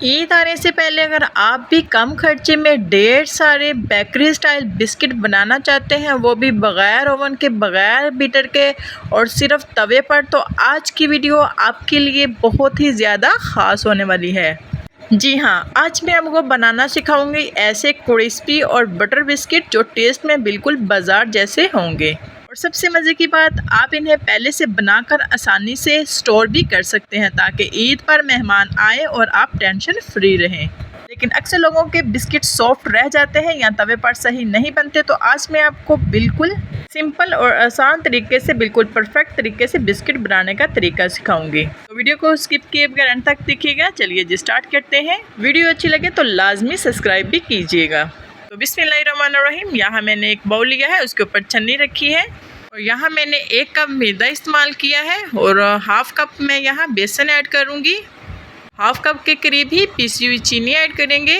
ईद आने से पहले अगर आप भी कम खर्चे में ढेर सारे बेकरी स्टाइल बिस्किट बनाना चाहते हैं, वो भी बग़ैर ओवन के, बग़ैर बीटर के और सिर्फ तवे पर, तो आज की वीडियो आपके लिए बहुत ही ज़्यादा ख़ास होने वाली है। जी हाँ, आज मैं आपको बनाना सिखाऊंगी ऐसे क्रिस्पी और बटर बिस्किट जो टेस्ट में बिल्कुल बाज़ार जैसे होंगे। और सबसे मज़े की बात, आप इन्हें पहले से बनाकर आसानी से स्टोर भी कर सकते हैं ताकि ईद पर मेहमान आए और आप टेंशन फ्री रहें। लेकिन अक्सर लोगों के बिस्किट सॉफ्ट रह जाते हैं या तवे पर सही नहीं बनते, तो आज मैं आपको बिल्कुल सिंपल और आसान तरीके से, बिल्कुल परफेक्ट तरीके से बिस्किट बनाने का तरीका सिखाऊंगी। तो वीडियो को स्किप किए बगैर अंत तक देखिएगा। चलिए जी स्टार्ट करते हैं। वीडियो अच्छी लगे तो लाजमी सब्सक्राइब भी कीजिएगा। तो बिस्मिल्लाहिर्रहमानिर्रहीम, यहाँ मैंने एक बाउल लिया है, उसके ऊपर छन्नी रखी है और यहाँ मैंने 1 कप मैदा इस्तेमाल किया है और हाफ कप मैं यहाँ बेसन ऐड करूँगी। हाफ कप के करीब ही पिसी हुई चीनी ऐड करेंगे,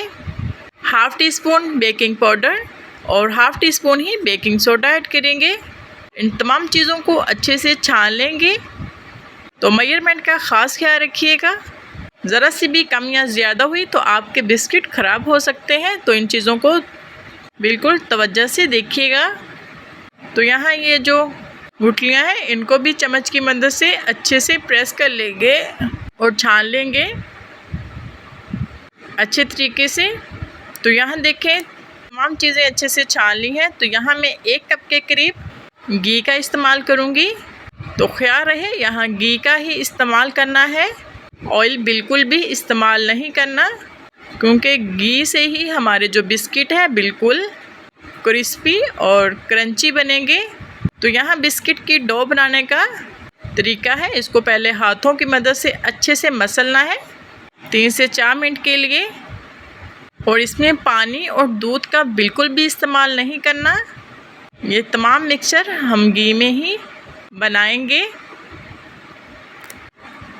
half tea spoon baking powder और हाफ टी स्पून ही बेकिंग सोडा ऐड करेंगे। इन तमाम चीज़ों को अच्छे से छान लेंगे। तो मेजरमेंट का ख़ास ख्याल रखिएगा, ज़रा सी भी कम या ज़्यादा हुई तो आपके बिस्किट ख़राब हो सकते हैं, तो इन चीज़ों को बिल्कुल तवज्जो से देखिएगा। तो यहाँ ये जो गुठलियाँ हैं इनको भी चम्मच की मदद से अच्छे से प्रेस कर लेंगे और छान लेंगे अच्छे तरीके से। तो यहाँ देखें तमाम चीज़ें अच्छे से छान ली हैं। तो यहाँ मैं 1 कप के करीब घी का इस्तेमाल करूँगी। तो ख्याल रहे यहाँ घी का ही इस्तेमाल करना है, ऑयल बिल्कुल भी इस्तेमाल नहीं करना, क्योंकि घी से ही हमारे जो बिस्किट हैं बिल्कुल क्रिस्पी और क्रंची बनेंगे। तो यहाँ बिस्किट की डो बनाने का तरीका है, इसको पहले हाथों की मदद से अच्छे से मसलना है 3 से 4 मिनट के लिए। और इसमें पानी और दूध का बिल्कुल भी इस्तेमाल नहीं करना। ये तमाम मिक्सचर हम घी में ही बनाएंगे।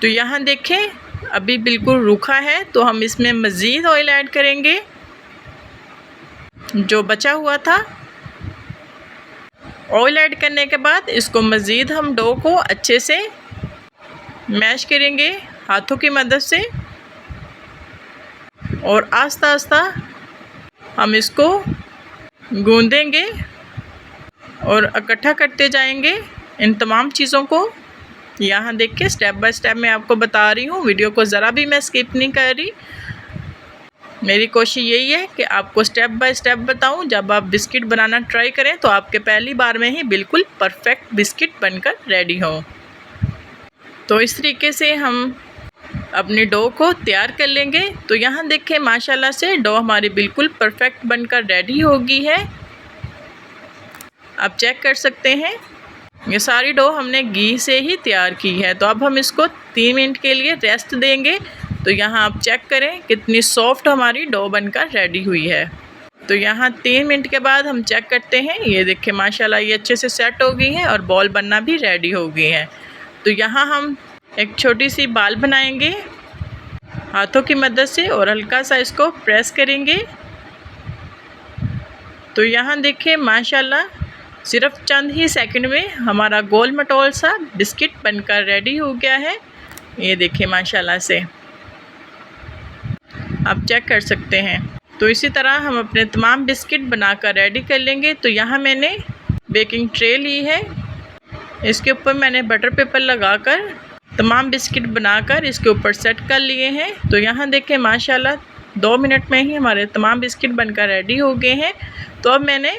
तो यहाँ देखें अभी बिल्कुल रूखा है, तो हम इसमें मज़ीद ऑयल ऐड करेंगे जो बचा हुआ था। ऑयल ऐड करने के बाद इसको मज़ीद हम डो को अच्छे से मैश करेंगे हाथों की मदद से और आस्ता आस्ता हम इसको गूंदेंगे और इकट्ठा करते जाएंगे इन तमाम चीज़ों को। यहाँ देखिए स्टेप बाय स्टेप मैं आपको बता रही हूँ, वीडियो को ज़रा भी मैं स्किप नहीं कर रही। मेरी कोशिश यही है कि आपको स्टेप बाय स्टेप बताऊं। जब आप बिस्किट बनाना ट्राई करें तो आपके पहली बार में ही बिल्कुल परफेक्ट बिस्किट बनकर रेडी हो। तो इस तरीके से हम अपनी डो को तैयार कर लेंगे। तो यहाँ देखें माशाल्लाह से डो हमारी बिल्कुल परफेक्ट बनकर रेडी हो गई है। आप चेक कर सकते हैं ये सारी डो हमने घी से ही तैयार की है। तो अब हम इसको 3 मिनट के लिए रेस्ट देंगे। तो यहाँ आप चेक करें कितनी सॉफ्ट हमारी डो बनकर रेडी हुई है। तो यहाँ 3 मिनट के बाद हम चेक करते हैं, ये देखें माशाल्लाह ये अच्छे से सेट हो गई है और बॉल बनना भी रेडी हो गई है। तो यहाँ हम एक छोटी सी बाल बनाएंगे हाथों की मदद से और हल्का सा इसको प्रेस करेंगे। तो यहाँ देखें माशाल्लाह सिर्फ चंद ही सेकंड में हमारा गोल मटोल सा बिस्किट बनकर रेडी हो गया है। ये देखें माशाल्लाह से आप चेक कर सकते हैं। तो इसी तरह हम अपने तमाम बिस्किट बनाकर रेडी कर लेंगे। तो यहाँ मैंने बेकिंग ट्रे ली है, इसके ऊपर मैंने बटर पेपर लगाकर तमाम बिस्किट बनाकर इसके ऊपर सेट कर लिए हैं। तो यहाँ देखें माशाल्लाह 2 मिनट में ही हमारे तमाम बिस्किट बनकर रेडी हो गए हैं। तो अब मैंने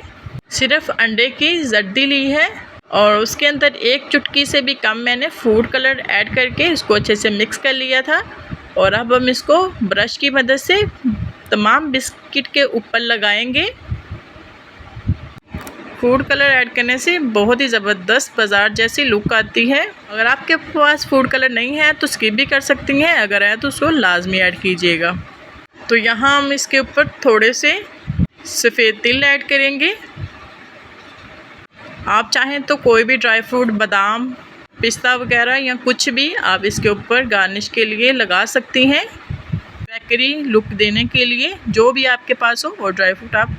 सिर्फ अंडे की जर्दी ली है और उसके अंदर 1 चुटकी से भी कम मैंने फूड कलर ऐड करके इसको अच्छे से मिक्स कर लिया था। और अब हम इसको ब्रश की मदद से तमाम बिस्किट के ऊपर लगाएंगे। फूड कलर ऐड करने से बहुत ही ज़बरदस्त बाज़ार जैसी लुक आती है। अगर आपके पास फूड कलर नहीं है तो स्किप भी कर सकती हैं, अगर है तो उसको लाजमी ऐड कीजिएगा। तो यहाँ हम इसके ऊपर थोड़े से सफ़ेद तिल ऐड करेंगे। आप चाहें तो कोई भी ड्राई फ्रूट, बादाम, पिस्ता वगैरह या कुछ भी आप इसके ऊपर गार्निश के लिए लगा सकती हैं, बेकरी लुक देने के लिए जो भी आपके पास हो और ड्राई फ्रूट आप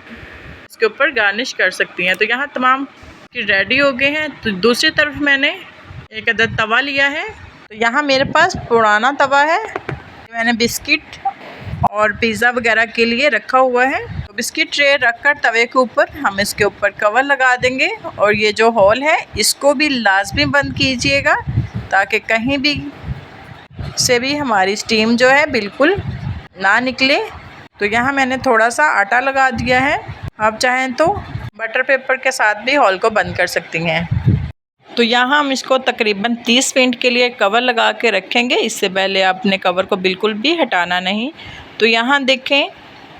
इसके ऊपर गार्निश कर सकती हैं। तो यहाँ तमाम रेडी हो गए हैं। तो दूसरी तरफ मैंने एक अदद तवा लिया है। तो यहाँ मेरे पास पुराना तवा है, मैंने बिस्किट और पिज़्ज़ा वगैरह के लिए रखा हुआ है। तो बिस्किट ट्रे रखकर तवे के ऊपर हम इसके ऊपर कवर लगा देंगे और ये जो होल है इसको भी लाजमी बंद कीजिएगा ताकि कहीं भी से भी हमारी स्टीम जो है बिल्कुल ना निकले। तो यहाँ मैंने थोड़ा सा आटा लगा दिया है, आप चाहें तो बटर पेपर के साथ भी होल को बंद कर सकती हैं। तो यहाँ हम इसको तकरीबन 30 मिनट के लिए कवर लगा के रखेंगे। इससे पहले आपने कवर को बिल्कुल भी हटाना नहीं। तो यहाँ देखें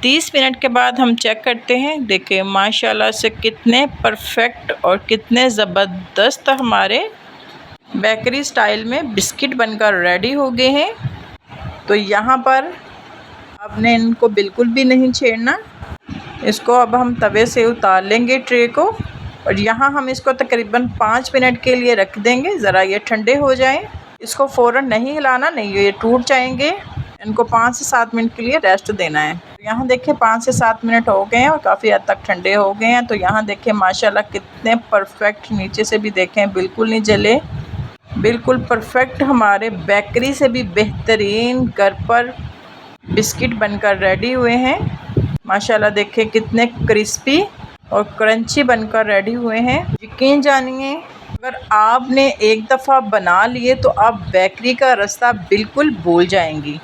30 मिनट के बाद हम चेक करते हैं। देखें माशाल्लाह से कितने परफेक्ट और कितने ज़बरदस्त हमारे बेकरी स्टाइल में बिस्किट बनकर रेडी हो गए हैं। तो यहाँ पर आपने इनको बिल्कुल भी नहीं छेड़ना। इसको अब हम तवे से उतार लेंगे ट्रे को और यहाँ हम इसको तकरीबन 5 मिनट के लिए रख देंगे, ज़रा ये ठंडे हो जाएं। इसको फ़ौरन नहीं हिलाना, नहीं ये टूट जाएंगे। इनको 5 से 7 मिनट के लिए रेस्ट देना है। तो यहाँ देखें 5 से 7 मिनट हो गए हैं और काफ़ी हद तक ठंडे हो गए हैं। तो यहाँ देखें माशाल्लाह कितने परफेक्ट, नीचे से भी देखें बिल्कुल नहीं जले, बिल्कुल परफेक्ट हमारे बेकरी से भी बेहतरीन घर पर बिस्किट बनकर रेडी हुए हैं। माशाल्लाह देखें कितने क्रिस्पी और क्रंची बनकर रेडी हुए हैं। यकीन जानिए अगर आपने एक दफ़ा बना लिए तो आप बेकरी का रास्ता बिल्कुल भूल जाएंगी।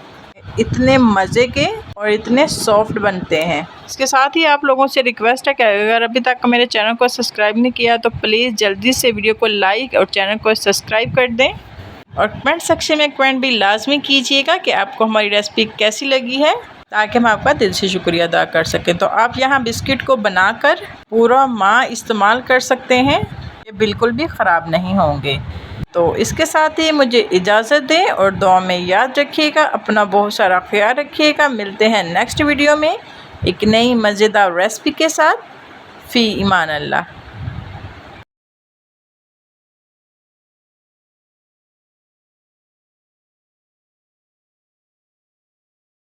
इतने मज़े के और इतने सॉफ्ट बनते हैं। इसके साथ ही आप लोगों से रिक्वेस्ट है कि अगर अभी तक मेरे चैनल को सब्सक्राइब नहीं किया तो प्लीज़ जल्दी से वीडियो को लाइक और चैनल को सब्सक्राइब कर दें और कमेंट सेक्शन में कमेंट भी लाजमी कीजिएगा कि आपको हमारी रेसिपी कैसी लगी है, ताकि हम आपका दिल से शुक्रिया अदा कर सकें। तो आप यहाँ बिस्किट को बनाकर पूरा माह इस्तेमाल कर सकते हैं, ये बिल्कुल भी ख़राब नहीं होंगे। तो इसके साथ ही मुझे इजाज़त दें और दुआ में याद रखिएगा, अपना बहुत सारा ख्याल रखिएगा। मिलते हैं नेक्स्ट वीडियो में एक नई मज़ेदार रेसिपी के साथ। फ़ी ईमान अल्लाह।